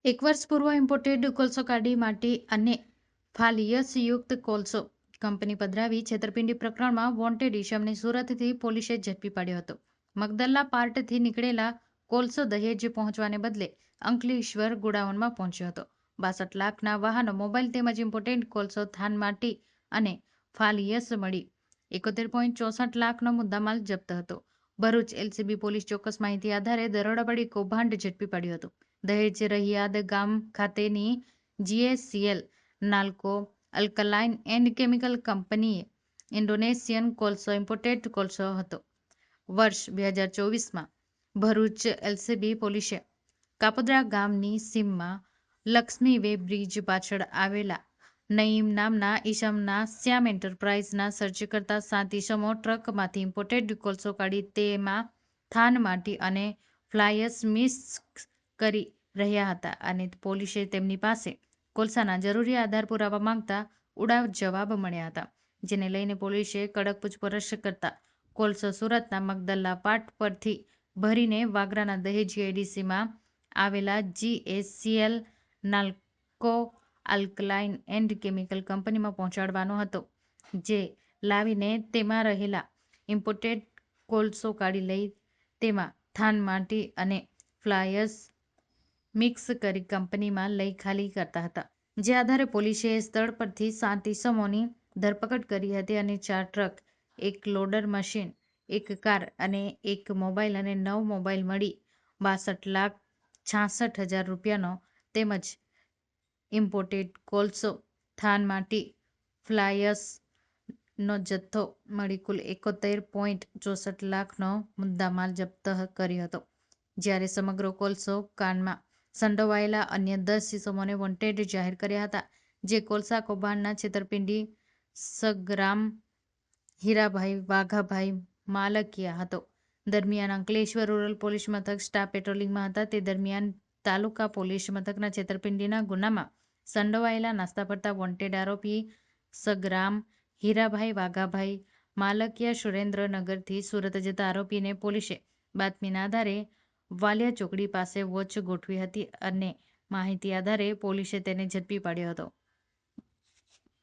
એક વર્ષ પૂર્વ ઇમ્પોર્ટેડ કોલસો કાઢી માટી અને ફાલિયસયુક્ત કોલસો કંપની પધરાવી છેતરપિંડી પ્રકરણમાં વોન્ટેડ ઈસમને સુરતથી પોલીસે ઝડપી પાડ્યો હતો. મગદલ્લા પાર્ટથી નીકળેલા કોલસો દહેજ પહોંચવાને બદલે અંકલેશ્વર ગોડાઉનમાં પહોંચ્યો હતો. 62 લાખના વાહનો, મોબાઈલ તેમજ ઇમ્પોર્ટેડ કોલસો, થાન માટી અને ફાલિયસ મળી 71.64 લાખનો મુદ્દામાલ જપ્ત હતો. ભરૂચ એલસીબી પોલીસ ચોક્કસ માહિતી આધારે દરોડા પાડી કૌભાંડ ઝડપી પાડ્યું હતું. દહેજ રહિયાદ ગામ ખાતેની જીએસીએલ નાલ્કો અલ્કલાઇન એન્ડ કેમિકલ કંપનીએ ઇન્ડોનેશિયન કોલસો ઇમ્પોર્ટેડ કોલસો હતો. વર્ષ 2024માં ભરૂચ એલસીબી પોલીસે કાપોદ્રા ગામની સીમમાં લક્ષ્મી વે બ્રિજ પાછળ આવેલા નઈમ નામના ઈસમના શ્યામ એન્ટરપ્રાઇઝના સર્ચ કરતા 7 ઈસમો ટ્રકમાંથી ઇમ્પોર્ટેડ કોલસો કાઢી તેમાં થાન માટી અને ફ્લાયસ મિક્સ કરી રહ્યા હતા અને પોલીસે તેમની પાસે કોલસાના જરૂરી આધાર પુરાવા માંગતા ઉડાવ જવાબ મળ્યા હતા. જેને લઈને પોલીસે કડક પૂછપરછ કરતા કોલસો સુરતના મગદલ્લા પાટ પરથી ભરીને વાગરાના દહેજ એડીસીમાં આવેલા જીએસીએલ નાલ્કો આલ્કલાઇન એન્ડ કેમિકલ કંપનીમાં પહોંચાડવાનો હતો. જે લાવીને તેમાં રહેલા ઇમ્પોર્ટેડ કોલસો કાઢી લઈ તેમાં થાન માટી અને ફ્લાયસ મિક્સ કરી કંપનીમાં લઈ ખાલી કરતા હતા. જે આધારે પોલીસે સ્થળ પરથી 7 ઈસમોની ધરપકડ કરી હતી અને 4 ટ્રક, 1 લોડર મશીન, 1 કાર અને 1 મોબાઈલ અને 9 મોબાઈલ મળી 62,66,000 રૂપિયાનો તેમજ ઇમ્પોર્ટેડ કોલસો, થાન માટી, ફ્લાયસનો જથ્થો મળી કુલ 71.64 લાખનો મુદ્દામાલ જપ્ત કર્યો હતો. જ્યારે સમગ્ર કોલસો કાંડમાં સંડોવાયેલા અન્ય 10 ઈસમોને વોન્ટેડ જાહેર કર્યા હતા. જે કોલસા કૌભાંડના છેતરપિંડી સગ્રામ હીરાભાઈ વાઘાભાઈ માલકિયા હતો. દરમિયાન અંકલેશ્વર રૂરલ પોલીસ મથક સ્ટાફ પેટ્રોલિંગમાં હતા તે દરમિયાન તાલુકા પોલીસ મથકના છેતરપિંડીના ગુનામાં સંડોવાયેલા નાસ્તા ફરતા વોન્ટેડ આરોપી સગ્રામ હીરાભાઈ વાઘાભાઈ માલકિયા સુરેન્દ્રનગરથી સુરત જતા આરોપીને પોલીસે બાતમીના આધારે વાલિયા ચોકડી પાસે વોચ ગોઠવી હતી અને માહિતી આધારે પોલીસે તેને ઝડપી પાડ્યો હતો.